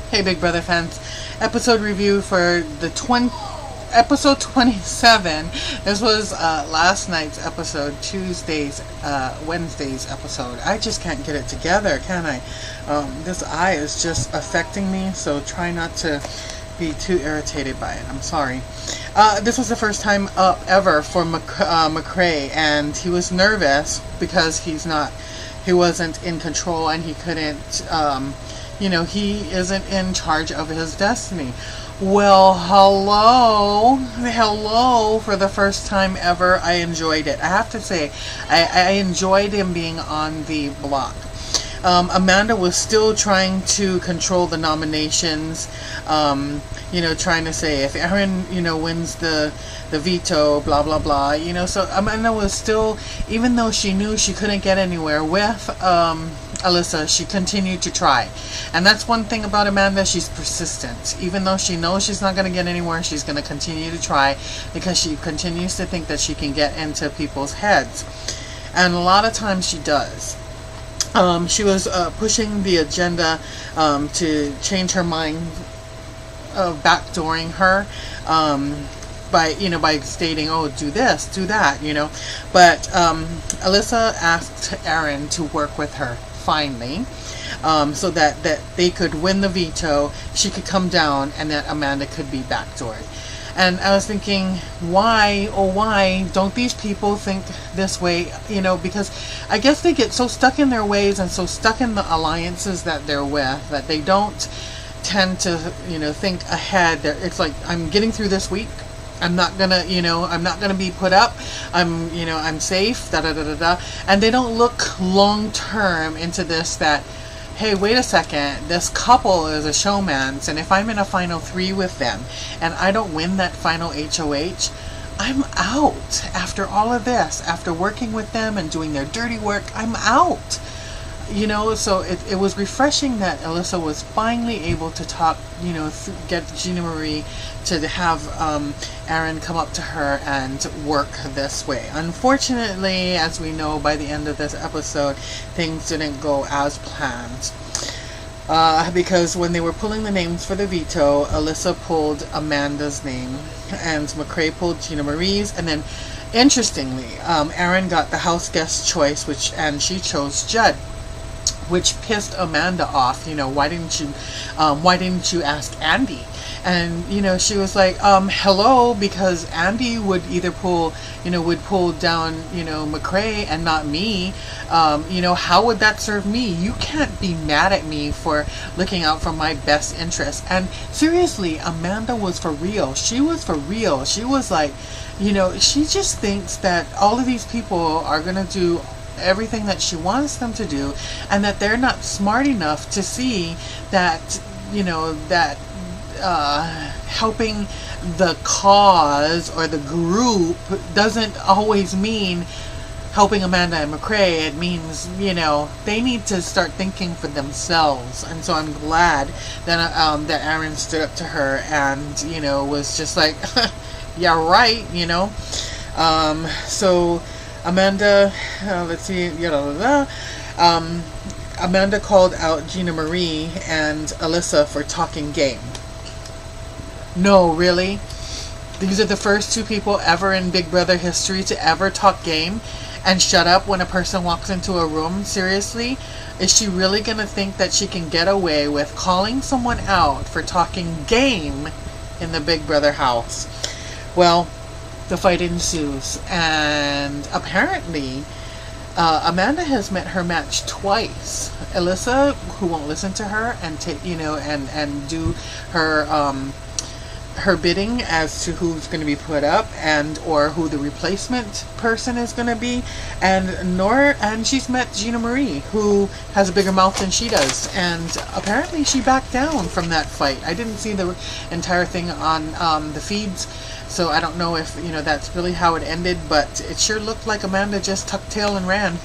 Hey Big Brother fans, episode review for the episode 27. This was last night's episode, Wednesday's episode. I just can't get it together, can I? This eye is just affecting me, so try not to be too irritated by it. I'm sorry. This was the first time ever for McCrae, and he was nervous because he wasn't in control and he couldn't, he isn't in charge of his destiny. Well, hello, for the first time ever, I enjoyed it. I have to say, I enjoyed him being on the block. Amanda was still trying to control the nominations, trying to say if Aaron, wins the veto, blah, blah, blah, so Amanda was still, even though she knew she couldn't get anywhere with Alyssa, she continued to try. And that's one thing about Amanda, she's persistent. Even though she knows she's not going to get anywhere, she's going to continue to try because she continues to think that she can get into people's heads. And a lot of times she does. She was pushing the agenda to change her mind, backdooring her, by stating, oh, do this, do that, But Alyssa asked Aaron to work with her, finally, so that they could win the veto, she could come down, and that Amanda could be backdoored. And I was thinking, why don't these people think this way? Because I guess they get so stuck in their ways and so stuck in the alliances that they're with that they don't tend to, think ahead. It's like, I'm getting through this week. I'm not gonna, I'm not gonna be put up. I'm safe. Da da da da da. And they don't look long term into this. That, hey, wait a second, this couple is a showman's, and if I'm in a final 3 with them and I don't win that final HOH, I'm out. After all of this, after working with them and doing their dirty work, I'm out. So it was refreshing that Alyssa was finally able to talk, get Gina Marie to have Aaron come up to her and work this way. Unfortunately, as we know, by the end of this episode, things didn't go as planned. Because when they were pulling the names for the veto, Alyssa pulled Amanda's name and McCrae pulled Gina Marie's, and then interestingly, Aaron got the house guest choice, and she chose Judd, which pissed Amanda off. Why didn't you ask Andy? And she was like, hello, because Andy would either pull down McCrae and not me. How would that serve me? You can't be mad at me for looking out for my best interest. And seriously, Amanda was for real. She was for real. She was like, she just thinks that all of these people are gonna do everything that she wants them to do, and that they're not smart enough to see that helping the cause or the group doesn't always mean helping Amanda and McCrae. It means they need to start thinking for themselves. And so I'm glad that that Aaron stood up to her and was just like yeah, right. So Amanda, let's see, Amanda called out Gina Marie and Alyssa for talking game. No, really? These are the first 2 people ever in Big Brother history to ever talk game and shut up when a person walks into a room? Seriously? Is she really going to think that she can get away with calling someone out for talking game in the Big Brother house? Well, the fight ensues, and apparently Amanda has met her match twice. Alyssa, who won't listen to her and take and do her bidding as to who's going to be put up or who the replacement person is going to be, and she's met Gina Marie, who has a bigger mouth than she does, and apparently she backed down from that fight. I didn't see the entire thing on the feeds, so I don't know if that's really how it ended, but it sure looked like Amanda just tucked tail and ran.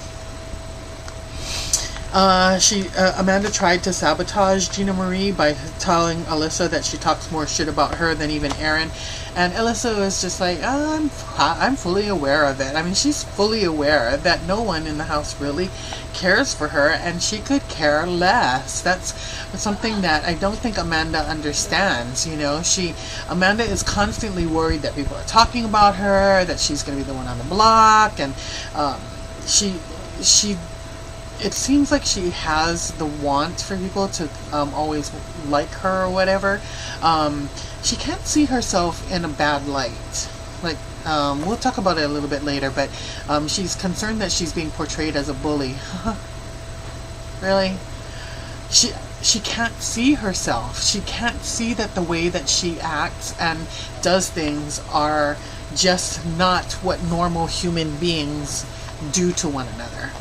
Amanda tried to sabotage Gina Marie by telling Alyssa that she talks more shit about her than even Aaron, and Alyssa was just like, oh, I'm fully aware of it. I mean, she's fully aware that no one in the house really cares for her, and she could care less. That's something that I don't think Amanda understands. Amanda is constantly worried that people are talking about her, that she's going to be the one on the block, and she it seems like she has the want for people to always like her or whatever. She can't see herself in a bad light. Like, we'll talk about it a little bit later, but she's concerned that she's being portrayed as a bully. Really? She can't see herself. She can't see that the way that she acts and does things are just not what normal human beings do to one another.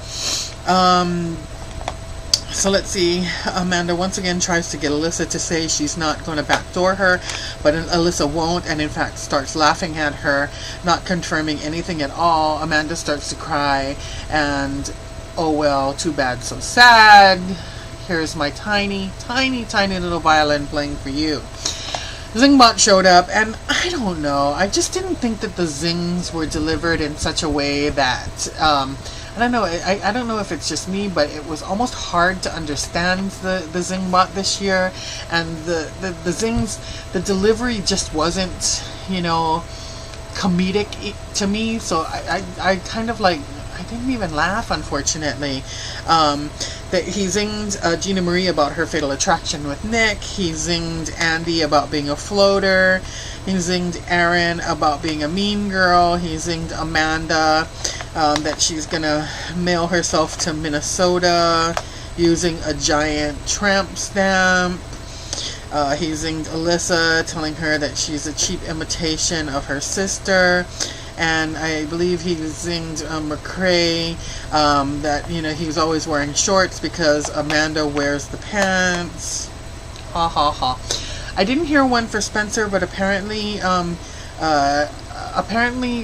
So let's see. Amanda once again tries to get Alyssa to say she's not going to backdoor her, but Alyssa won't, and in fact starts laughing at her, not confirming anything at all. Amanda starts to cry, and oh well, too bad, so sad. Here's my tiny little violin playing for you. Zingbot showed up, and I don't know, I just didn't think that the zings were delivered in such a way that I don't know. I don't know if it's just me, but it was almost hard to understand the Zingbot this year, and the zings, the delivery just wasn't, comedic to me. So I kind of like, I didn't even laugh, unfortunately. That he zinged Gina Marie about her fatal attraction with Nick. He zinged Andy about being a floater. He zinged Aaron about being a mean girl. He zinged Amanda that she's gonna mail herself to Minnesota using a giant tramp stamp. He zinged Alyssa, telling her that she's a cheap imitation of her sister. And I believe he zinged McCrae that, he was always wearing shorts because Amanda wears the pants. Ha ha ha. I didn't hear one for Spencer, but apparently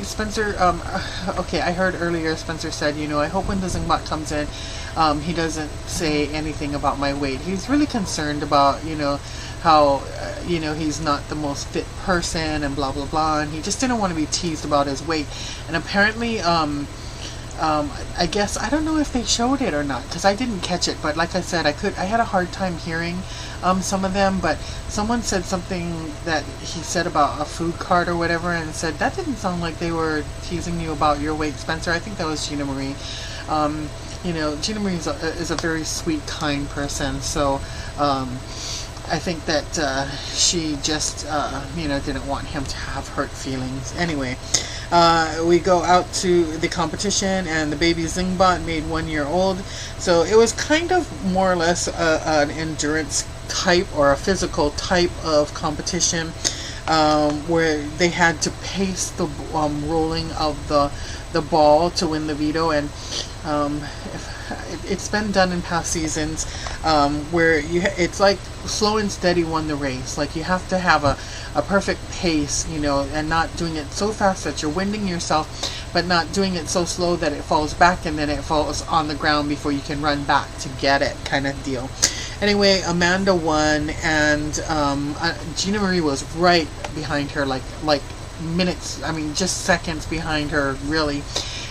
Spencer, okay, I heard earlier Spencer said, I hope when the Zingbot comes in, he doesn't say anything about my weight. He's really concerned about, how, he's not the most fit person and blah, blah, blah, and he just didn't want to be teased about his weight. And apparently, I guess, I don't know if they showed it or not, because I didn't catch it, but like I said, I had a hard time hearing some of them, but someone said something that he said about a food cart or whatever, and said, that didn't sound like they were teasing you about your weight, Spencer. I think that was Gina Marie. Gina Marie is a very sweet, kind person, so I think that she just, didn't want him to have hurt feelings. Anyway, we go out to the competition, and the baby Zingbot made 1 year old. So it was kind of more or less an endurance type or a physical type of competition where they had to pace the rolling of the ball to win the veto. And it's been done in past seasons where it's like slow and steady won the race. Like you have to have a perfect pace, and not doing it so fast that you're winding yourself, but not doing it so slow that it falls back and then it falls on the ground before you can run back to get it, kind of deal. Anyway, Amanda won, and Gina Marie was right behind her, like minutes, just seconds behind her, really.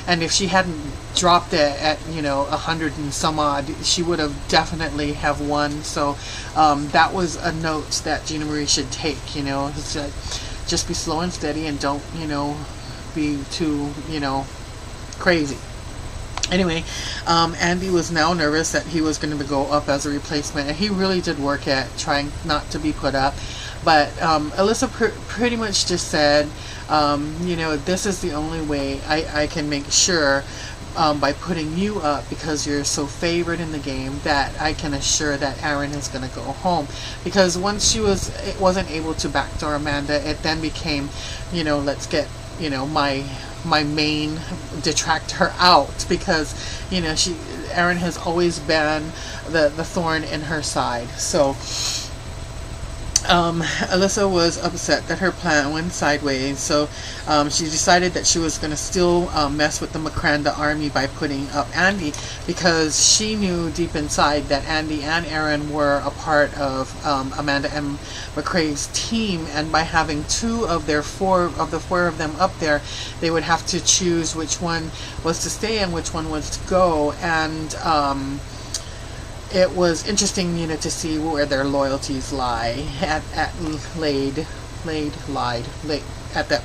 And if she hadn't dropped it at 100 and some odd, she would have definitely have won. So that was a note that Gina Marie should take. Just be slow and steady, and don't be too crazy. Anyway, Andy was now nervous that he was going to go up as a replacement, and he really did work at trying not to be put up. But Alyssa pretty much just said, this is the only way I can make sure by putting you up, because you're so favored in the game, that I can assure that Aaron is going to go home. Because once she wasn't able to backdoor Amanda, it then became, let's get, my main detractor out, because Aaron has always been the thorn in her side. So Alyssa was upset that her plan went sideways, so she decided that she was going to still mess with the McCranda army by putting up Andy, because she knew deep inside that Andy and Aaron were a part of Amanda and McCrae's team, and by having two of the four of them up there, they would have to choose which one was to stay and which one was to go. And it was interesting, to see where their loyalties lie at that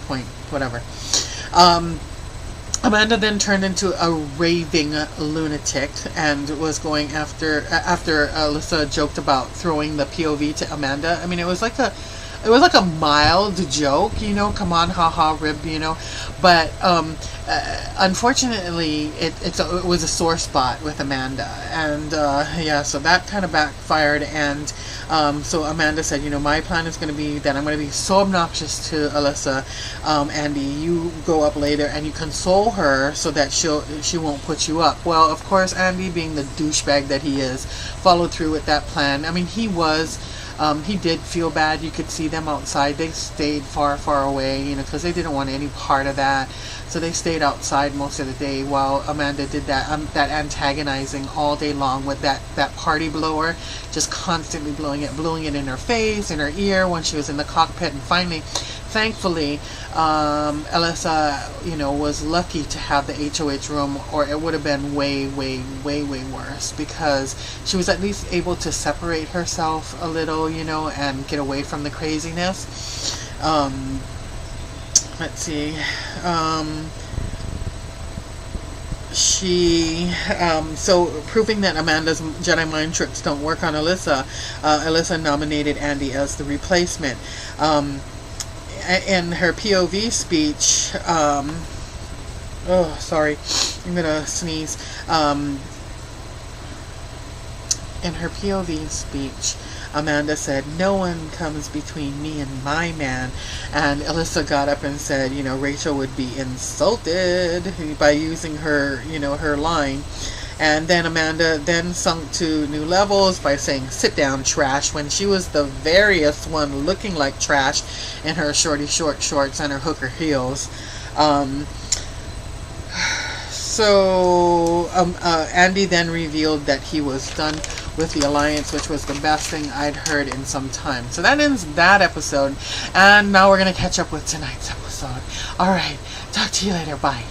point, whatever. Amanda then turned into a raving lunatic and was going after Alyssa joked about throwing the POV to Amanda. I mean, it was like a mild joke, come on, haha, rib, but unfortunately it was a sore spot with Amanda, and so that kind of backfired. And so Amanda said, my plan is going to be that I'm going to be so obnoxious to Alyssa, Andy, you go up later and you console her so that she won't put you up. Well, of course, Andy, being the douchebag that he is, followed through with that plan. I mean, he did feel bad. You could see them outside. They stayed far, far away, because they didn't want any part of that. So they stayed outside most of the day while Amanda did that antagonizing all day long with that party blower, just constantly blowing it in her face, in her ear when she was in the cockpit. And finally, thankfully, Alyssa, was lucky to have the HOH room, or it would have been way, way, way, way worse, because she was at least able to separate herself a little, and get away from the craziness. Let's see. So proving that Amanda's Jedi mind tricks don't work on Alyssa, Alyssa nominated Andy as the replacement. In her POV speech, sorry, I'm gonna sneeze. In her POV speech, Amanda said, "No one comes between me and my man." And Alyssa got up and said, Rachel would be insulted by using her, her line. And then Amanda then sunk to new levels by saying, "Sit down, trash," when she was the veriest one looking like trash in her shorty short shorts and her hooker heels. Andy then revealed that he was done with the alliance, which was the best thing I'd heard in some time. So that ends that episode, and now we're going to catch up with tonight's episode. Alright, talk to you later, bye.